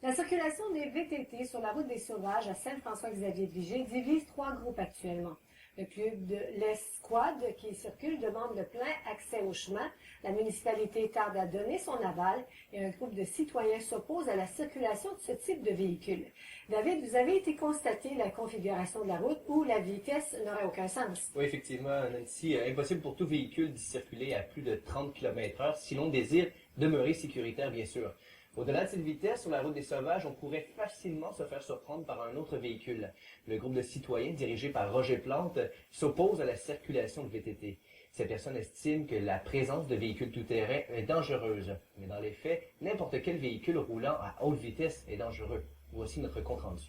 La circulation des VTT sur la route des Sauvages à Saint-François-Xavier-de-Vigée divise trois groupes actuellement. Le club de l'Escouade qui circule demande le plein accès au chemin. La municipalité tarde à donner son aval et un groupe de citoyens s'oppose à la circulation de ce type de véhicule. David, vous avez été constater la configuration de la route où la vitesse n'aurait aucun sens. Oui, effectivement, Nancy, impossible pour tout véhicule d'y circuler à plus de 30 km/h si l'on désire demeurer sécuritaire, bien sûr. Au-delà de cette vitesse, sur la route des Sauvages, on pourrait facilement se faire surprendre par un autre véhicule. Le groupe de citoyens dirigé par Roger Plante s'oppose à la circulation de VTT. Ces personnes estiment que la présence de véhicules tout-terrain est dangereuse. Mais dans les faits, n'importe quel véhicule roulant à haute vitesse est dangereux. Voici notre compte-rendu.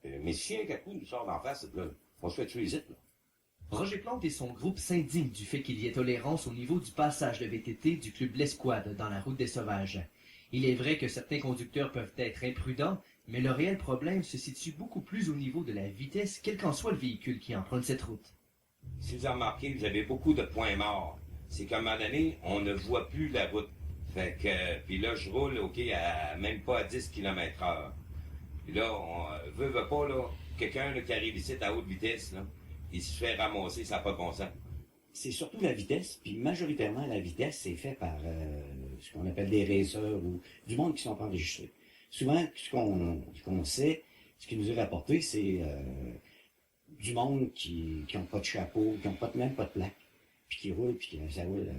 Mais si un cacou nous sort d'en face, là, on se fait tuer vite, là. Roger Plante et son groupe s'indignent du fait qu'il y ait tolérance au niveau du passage de VTT du club L'Escouade dans la route des Sauvages. Il est vrai que certains conducteurs peuvent être imprudents, mais le réel problème se situe beaucoup plus au niveau de la vitesse, quel qu'en soit le véhicule qui emprunte cette route. Si vous avez remarqué, vous avez beaucoup de points morts. C'est qu'à un moment donné, on ne voit plus la route. Fait que, puis là, je roule, OK, à même pas à 10 km/h. Puis là, on veut pas, là, quelqu'un là, qui arrive ici à haute vitesse, là, il se fait ramasser, ça n'a pas de bon sens. C'est surtout la vitesse, puis majoritairement la vitesse, c'est fait par ce qu'on appelle des racers ou du monde qui sont pas enregistrés. Souvent, ce qu'on sait, ce qui nous est rapporté, c'est du monde qui ont pas de chapeau, qui ont même pas de plaque, puis qui roulent, puis ça roule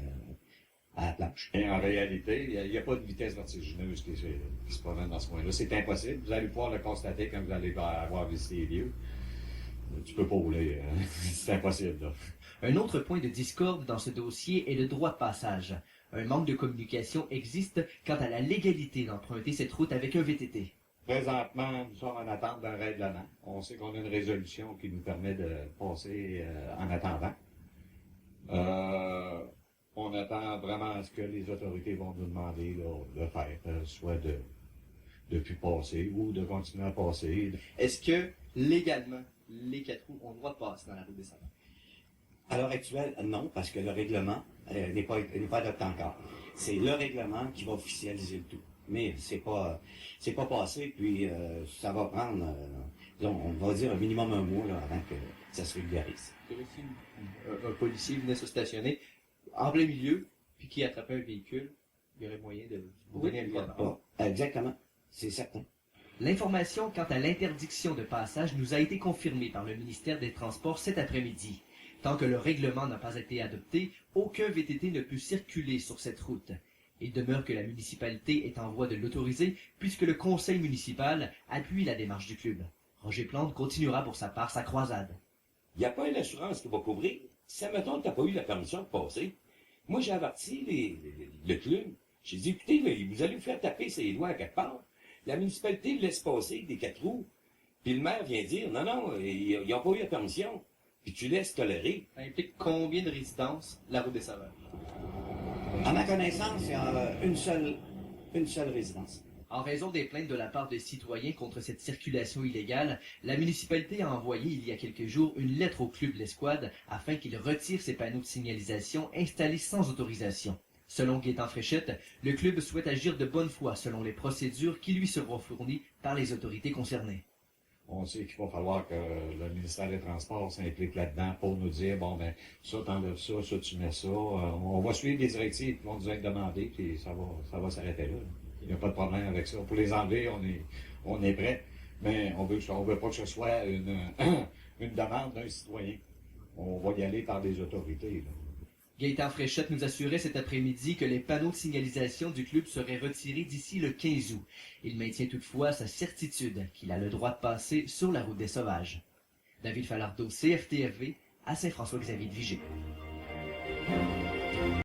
à la planche. Et en réalité, il n'y a pas de vitesse vertigineuse qui se promène dans ce coin-là. C'est impossible. Vous allez pouvoir le constater quand vous allez avoir visité les lieux. Tu peux pas rouler. C'est impossible, là. Un autre point de discorde dans ce dossier est le droit de passage. Un manque de communication existe quant à la légalité d'emprunter cette route avec un VTT. Présentement, nous sommes en attente d'un règlement. On sait qu'on a une résolution qui nous permet de passer en attendant. On attend vraiment ce que les autorités vont nous demander là, de faire, soit de plus passer ou de continuer à passer. Est-ce que, légalement, les 4 roues ont le droit de passer dans la route des Sauvages? À l'heure actuelle, non, parce que le règlement n'est pas adopté encore. C'est le règlement qui va officialiser le tout. Mais c'est pas passé, puis ça va prendre, on va dire un minimum un mois là, avant que ça se régularise. Un policier venait se stationner en plein milieu, puis qui attrapait un véhicule, il y aurait moyen de vous donner un droit de pas. Exactement, c'est certain. L'information quant à l'interdiction de passage nous a été confirmée par le ministère des Transports cet après-midi. Tant que le règlement n'a pas été adopté, aucun VTT ne peut circuler sur cette route. Il demeure que la municipalité est en voie de l'autoriser puisque le conseil municipal appuie la démarche du club. Roger Plante continuera pour sa part sa croisade. Il n'y a pas une assurance qui va couvrir. Si, admettons, tu n'as pas eu la permission de passer, moi, j'ai averti le club. J'ai dit, écoutez, là, vous allez vous faire taper ses doigts à quelque part. La municipalité laisse passer des 4 roues. Puis le maire vient dire, non, ils n'ont pas eu la permission. Puis tu laisses tolérer. Ça implique combien de résidences la route des Sauvages? À ma connaissance, il y a une seule résidence. En raison des plaintes de la part des citoyens contre cette circulation illégale, la municipalité a envoyé il y a quelques jours une lettre au club L'Escouade afin qu'il retire ces panneaux de signalisation installés sans autorisation. Selon Gaétan Fréchette, le club souhaite agir de bonne foi selon les procédures qui lui seront fournies par les autorités concernées. On sait qu'il va falloir que le ministère des Transports s'implique là-dedans pour nous dire, bon, ben, ça, t'enlèves ça, ça, tu mets ça. On va suivre les directives qui vont nous être demandées, puis ça va s'arrêter là. Il n'y a pas de problème avec ça. Pour les enlever, on est prêt, mais on veut pas que ce soit une demande d'un citoyen. On va y aller par des autorités, là. Gaétan Fréchette nous assurait cet après-midi que les panneaux de signalisation du club seraient retirés d'ici le 15 août. Il maintient toutefois sa certitude qu'il a le droit de passer sur la route des Sauvages. David Falardeau, CFTFV, à Saint-François-Xavier-de-Vigée.